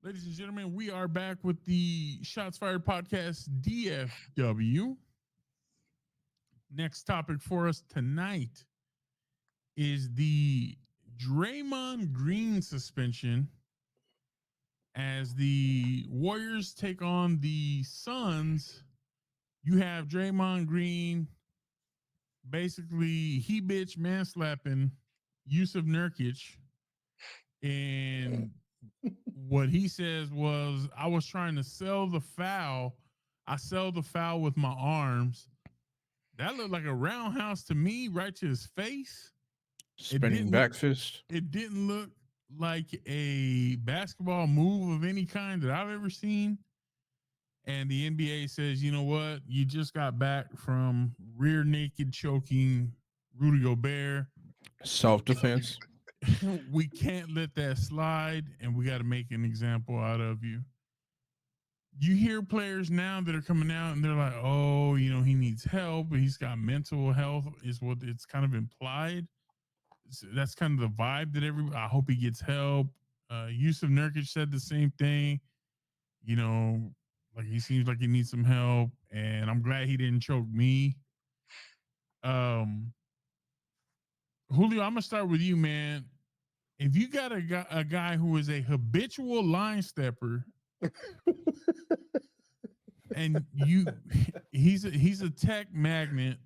Ladies and gentlemen, we are back with the Shots Fired Podcast DFW. Next topic for us tonight is the Draymond Green suspension as the Warriors take on the Suns. You have Draymond Green basically he bitch man slapping Yusuf Nurkic, and what he says was, I was trying to sell the foul. I sell the foul with my arms. That looked like a roundhouse to me, right to his face. It Spinning didn't back fist. it didn't look like a basketball move of any kind that I've ever seen. And the NBA says, you know what? You just got back from rear naked choking Rudy Gobert. Self defense. We can't let that slide, and we got to make an example out of you. You hear players now that are coming out and they're like, oh, he needs help. He's got mental health, is what it's kind of implied. So that's kind of the vibe that I hope he gets help. Yusuf Nurkic said the same thing. You know, like he seems like he needs some help, and I'm glad he didn't choke me. Um, Julio, I'm gonna start with you, man. If you got a guy who is a habitual line stepper, and he's a tech magnet,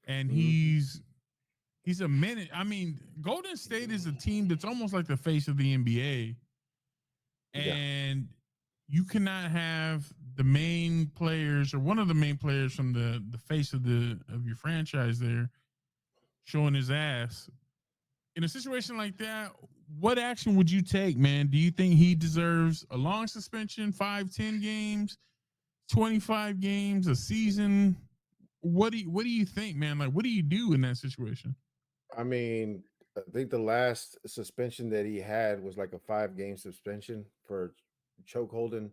and Mhm. he's a minute. I mean, Golden State is a team that's almost like the face of the NBA, Yeah. and you cannot have the main players or one of the main players from the face of your franchise there showing his ass. In a situation like that, what action would you take, man? Do you think he deserves a long suspension, 5, 10 games, 25 games, a season? What do you think, man? Like, what do you do in that situation? I mean, I think the last suspension that he had was like a 5 game suspension for choke holding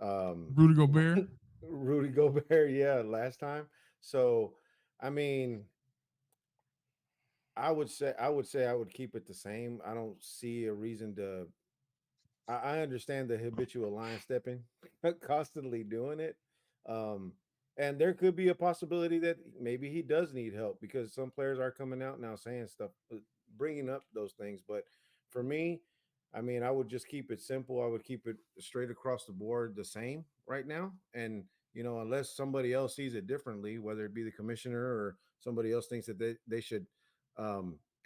um Rudy Gobert? Rudy Gobert, yeah, last time. So, I mean, I would keep it the same. I don't see a reason to I understand the habitual line stepping, constantly doing it. Um, and there could be a possibility that maybe he does need help because some players are coming out now saying stuff, bringing up those things. But for me, I mean, I would just keep it simple. I would keep it straight across the board the same right now. And, unless somebody else sees it differently, whether it be the commissioner or somebody else thinks that they should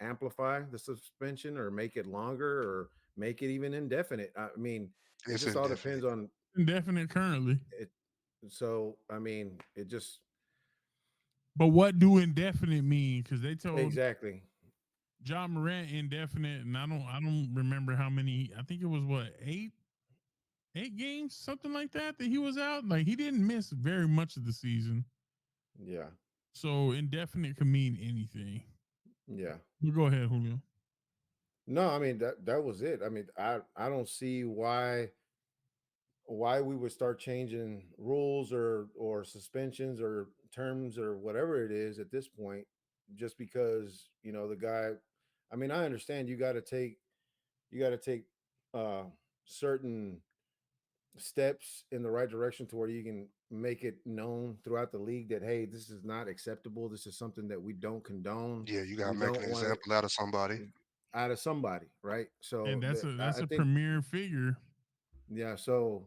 amplify the suspension or make it longer or make it even indefinite. I mean, it It's just all indefinite. depends on Indefinite currently. it. So, I mean, it just But what do indefinite mean? Because they told exactly. John Morant indefinite, and I don't remember how many. I think it was what, 8 games, something like that he was out. Like he didn't miss very much of the season. Yeah. So indefinite can mean anything. Yeah. But go ahead, Julio. No, I mean that was it. I mean, I don't see why we would start changing rules or suspensions or terms or whatever it is at this point just because, the guy. I mean, I understand you got to take uh certain steps in the right direction to where you can make it known throughout the league that, hey, this is not acceptable, this is something that we don't condone, Yeah, you gotta we make an don't want it example out of somebody. out of somebody, right? And So that's a I that's a think, premier figure. yeah, so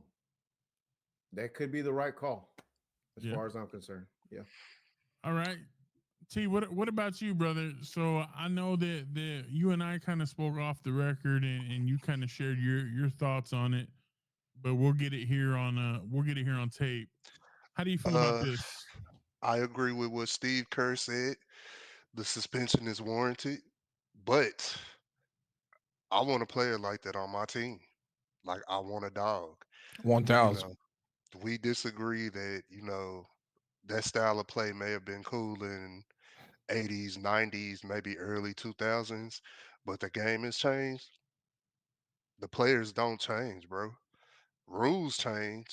that could be the right call as Yeah. far as I'm concerned. Yeah. All right. T, what about you, brother? So I know that you and I kind of spoke off the record, and you kind of shared your thoughts on it, but we'll get it here on tape. How do you feel about Uh, this? I agree with what Steve Kerr said. The suspension is warranted, but I want a player like that on my team. Like I want a dog. You 1000. know, we disagree that that style of play may have been cool in 80s, 90s, maybe early 2000s, but the game has changed. The players don't change, bro. Rules change.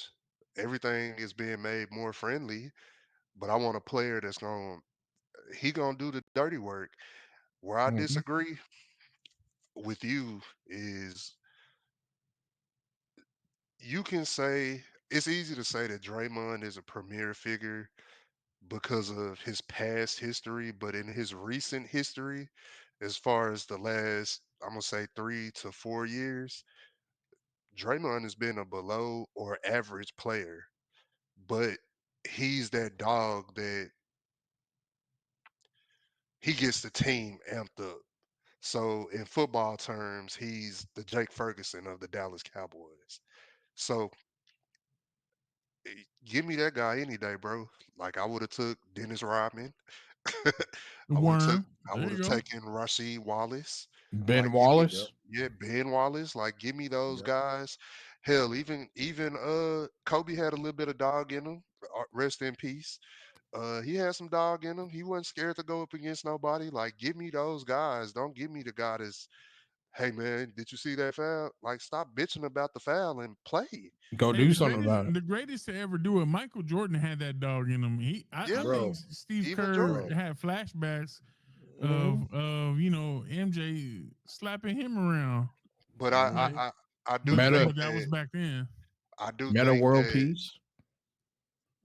Everything is being made more friendly, but I want a player that's gonna do the dirty work. Where I Mhm. disagree with you is you can say it's easy to say that Draymond is a premier figure because of his past history, but in his recent history, as far as the last, I'm gonna say 3 to 4 years, Draymond has been a below or average player, but he's that dog that he gets the team amped up. So in football terms, he's the Jake Ferguson of the Dallas Cowboys. So give me that guy any day, bro. Like I would have took Dennis Rodman. The I would have took worm. I There would you have go. taken Rasheed Wallace. Ben Like give me Yep. Wallace, yeah, Ben Wallace. Like give me those Yep. guys. Hell, even Kobe had a little bit of dog in him. Rest in peace. He had some dog in him. He wasn't scared to go up against nobody. Like give me those guys. Don't give me the guy that's, hey man, did you see that foul? Like stop bitching about the foul and play. go Hey, do something about it. the greatest to ever do it. Michael Jordan had that dog in him. I Yeah, think Bro. Steve even Kerr Bro. Jordan. had flashbacks Hmm. of MJ slapping him around. But Hmm. I do Meta think That was that back then. I do Meta think World that Peace.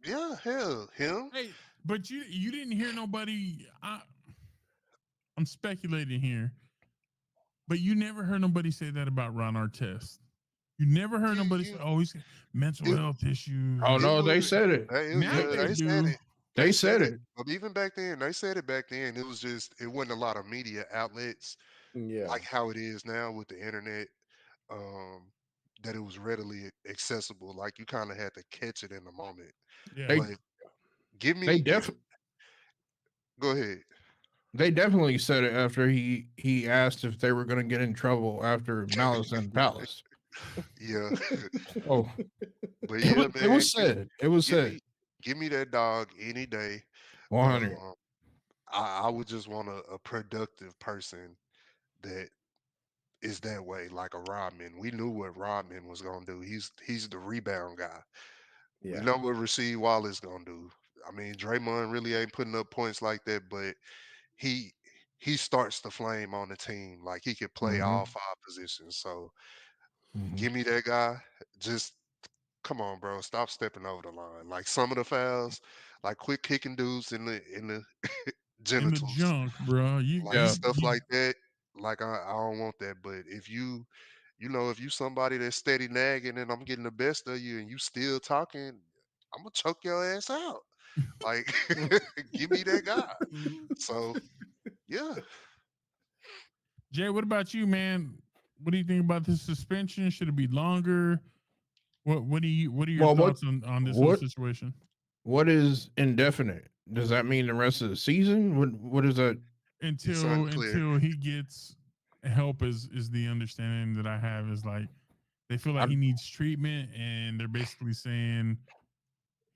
yeah, hell, him. Hey, but you didn't hear nobody. I'm speculating here, but you never heard nobody say that about Ron Artest. You never heard nobody say, You "Oh, he's got mental it health issues." Oh And it no, they would said it. now yeah, they they said do. it. They They said said it. it. But even back then, they said it back then. It was just it wasn't a lot of media outlets Yeah. like how it is now with the internet. Um, that it was readily accessible. Like you kind of had to catch it in the moment. Yeah, They But give they me def go ahead. they definitely said it after he asked if they were going to get in trouble after Malice and Palace. Yeah. Oh, But yeah, it man, was said. It was give said. me give me that dog any day. 100. Um, I would just want a productive person that is that way, like a Rodman. We knew what Rodman was gonna do. He's the rebound guy. We Yeah. know what Rasheed Wallace gonna do. I mean, Draymond really ain't putting up points like that, but he he starts the flame on the team. Like he could play Mm-hmm. all 5 positions. So Mm-hmm. give me that guy. Just come on, bro. Stop stepping over the line. Like some of the fouls, like quick kicking dudes in the in the genitals, junk, bro. like Yeah. stuff like that. Like I don't want that. But if if you somebody that's steady nagging and I'm getting the best of you and you still talking, I'm gonna choke your ass out. Like give me that guy. So yeah. Jay, what about you, man? What do you think about this suspension? Should it be longer? What are your Well, thoughts on this whole what situation? what is indefinite? Does that mean the rest of the season? What is that? It's Until unclear. until he gets help is the understanding that I have is like they feel like I he needs treatment and they're basically saying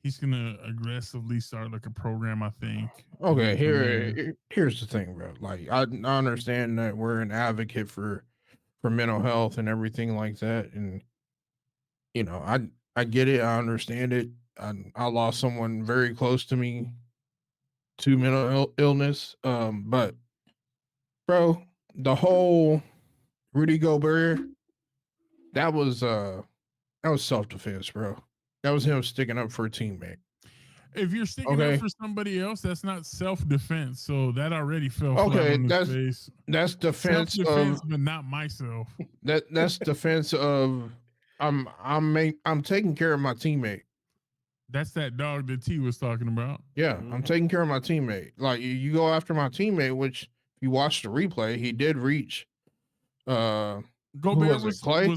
he's gonna aggressively start like a program, I think. And then okay. from there, Here's the thing, bro. Like I understand that we're an advocate for mental health and everything like that, and I get it. I understand it. I lost someone very close to me to mental illness. But bro, the whole Rudy Gobert, that was uh that was self defense, bro. That was him sticking up for a teammate. if you're sticking up Okay. for somebody else, that's not self defense. So that already fell flat Okay, on his face. that's Self defense defense, of but not myself. that's defense of I'm taking care of my teammate. That's that dog that T was talking about. Yeah, I'm Hmm. taking care of my teammate. Like you go after my teammate, which if you watch the replay, he did reach uh who Gobert was it? was Clay?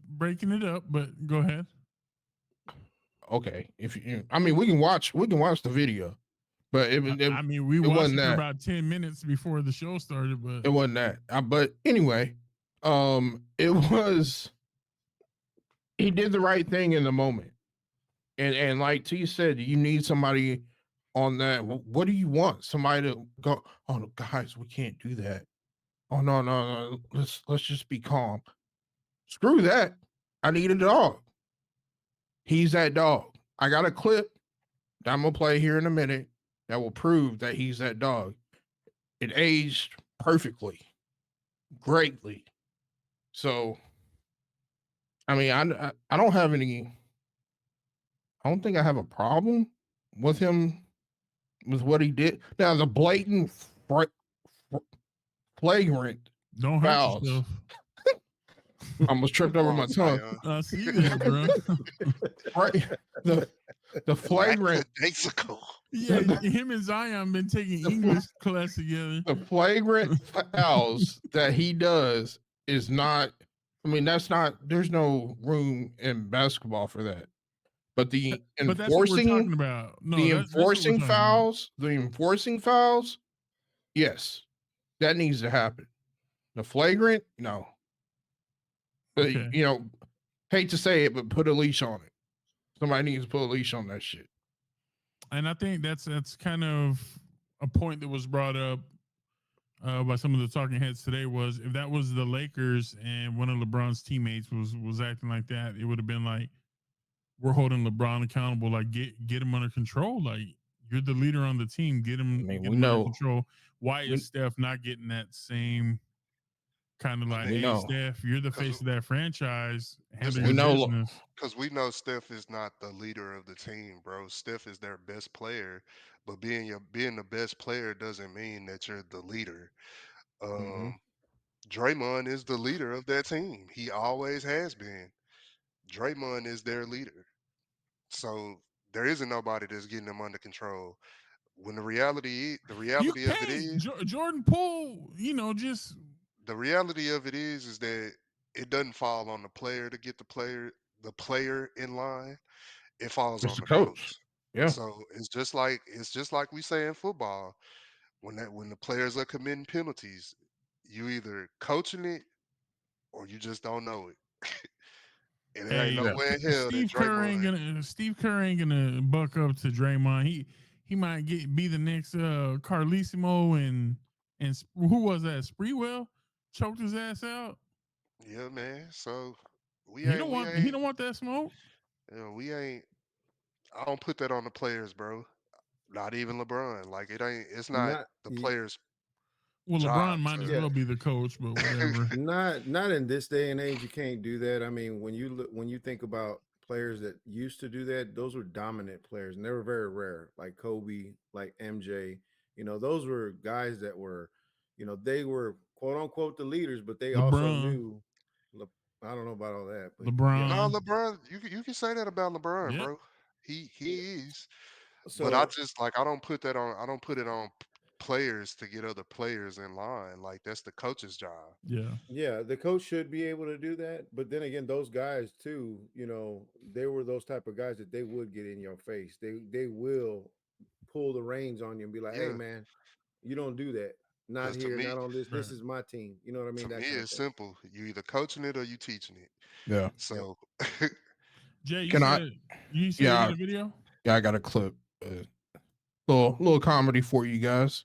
breaking it up, but go ahead. Okay. If you I mean we can watch the video. But I mean, we it watched wasn't it for that. about 10 minutes before the show started, but It wasn't that. But anyway, it was he did the right thing in the moment. And like T said, you need somebody on that. What do you want? Somebody to go, oh no, guys, we can't do that. Oh no. Let's just be calm. Screw that. I need a dog. He's that dog. I got a clip that I'm gonna play here in a minute that will prove that he's that dog. It aged perfectly, greatly. So I mean, I don't have any. I don't think I have a problem with him with what he did. Now the blatant flagrant Don't hurt fouls. yourself. I almost tripped over Come my on, tongue. Zion. I see that, bro. Right, the flagrant Lackadaisical. Yeah, him and Zion been taking English class together. the flagrant fouls that he does is not. I mean, that's not. There's no room in basketball for that. But the But that's what we're talking enforcing, about. No, the that's what we're enforcing talking about. fouls, the enforcing fouls, yes, that needs to happen. The flagrant, no. But Okay. you know, hate to say it, but put a leash on it. Somebody needs to put a leash on that shit. And I think that's kind of a point that was brought up by some of the talking heads today. Was if that was the Lakers and one of LeBron's teammates was acting like that, it would have been like, we're holding LeBron accountable. Like, get him under control. Like, you're the leader on the team. Get him, I mean, get we him under know, control. Why we, is Steph not getting that same kind of I like, we mean, hey, know, Steph, you're the because face of that franchise. Handle we your know. business. we know Steph is not the leader of the team, bro. Steph is their best player, but being the best player doesn't mean that you're the leader. Hmm. Um, Draymond is the leader of that team. He always has been. Draymond is their leader. So there isn't nobody that's getting them under control. When the You reality of it can't. is, Jordan Poole, just the reality of it is that it doesn't fall on the player to get the player in line. It falls It's on the the coach. coach. Yeah, So it's just like we say in football, when the players are committing penalties, you either coaching it or you just don't know it. And there ain't hey, no yeah. way in hell that Draymond. Steve Kerr ain't gonna buck up to Draymond. He might be the next Carlissimo and who was that? Spreewell choked his ass out. Yeah, man. So we He ain't don't we want he ain't don't want that smoke. we ain't. I don't put that on the players, bro. Not even LeBron. Like it ain't. It's not Not the y- players' Well, job LeBron might as to. yeah, well be the coach, but whatever. not in this day and age. You can't do that. I mean, when you think about players that used to do that, those were dominant players, and they were very rare. Like Kobe, like MJ. Those were guys that were, they were quote unquote the leaders, but they also LeBron, knew. I don't know about all that, but yeah. No, LeBron, LeBron. You can say that about LeBron, yep, bro. He is. But I So just like I don't put that on. I don't put it on players to get other players in line. Like that's the coach's job. yeah, yeah, the coach should be able to do that. But then again, those guys too, they were those type of guys that they would get in your face. They will pull the reins on you and be like, "Hey, Yeah, man, you don't do that. Not because to here. me, Not on this. right. This is my team." You know what I mean? to me, That kind of it's thing. simple. You either coaching it or you teaching it. Yeah. Yep. So Jay, Can I? you said you got Yeah, a video? yeah. I got a clip. Little comedy for you guys.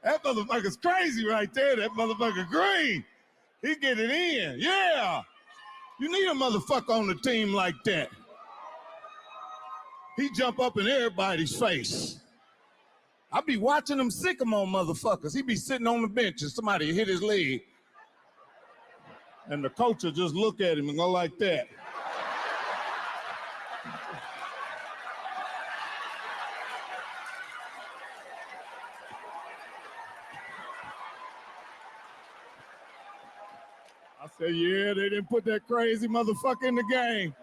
That motherfucker's crazy right there. That motherfucker Green. He get it in. Yeah. You need a motherfucker on the team like that. He jump up in everybody's face. I be watching them sycamore motherfuckers. He be sitting on the bench and somebody hit his leg. And the coach will just look at him and go like that. I said, yeah, they didn't put that crazy motherfucker in the game.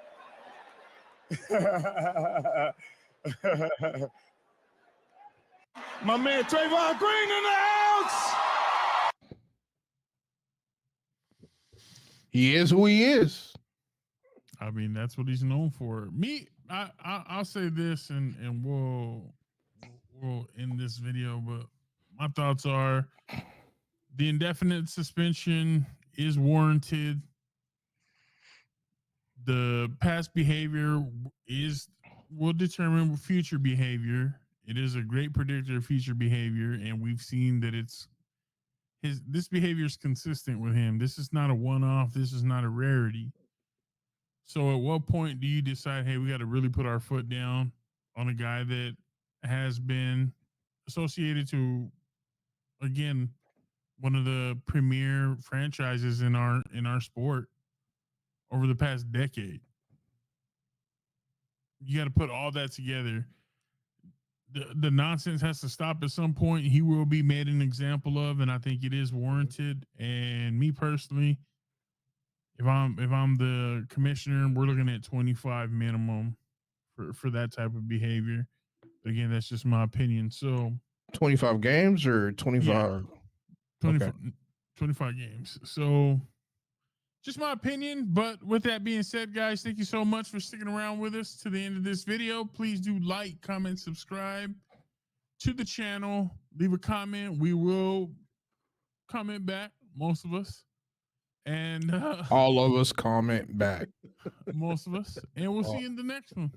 My man Trayvon Green in the house. He is who he is. I mean, that's what he's known for. I'll say this, and we'll end this video. But my thoughts are the indefinite suspension is warranted. The past behavior will determine future behavior. It is a great predictor of future behavior, and we've seen that this behavior is consistent with him. This is not a one-off. This is not a rarity. So, at what point do you decide, hey, we got to really put our foot down? on a guy that has been associated to, again, one of the premier franchises in our sport over the past decade. You got to put all that together. The nonsense has to stop at some point. He will be made an example of, and I think it is warranted. And me personally, if I'm the commissioner, we're looking at 25 minimum for that type of behavior. Again, that's just my opinion. So 25 games or 25? yeah, 25, Okay. 25 games. So just my opinion. But with that being said, guys, thank you so much for sticking around with us to the end of this video. Please do like, comment, subscribe to the channel. Leave a comment. We will comment back, most of us. And All of us comment back. most of us. And we'll see you in the next one.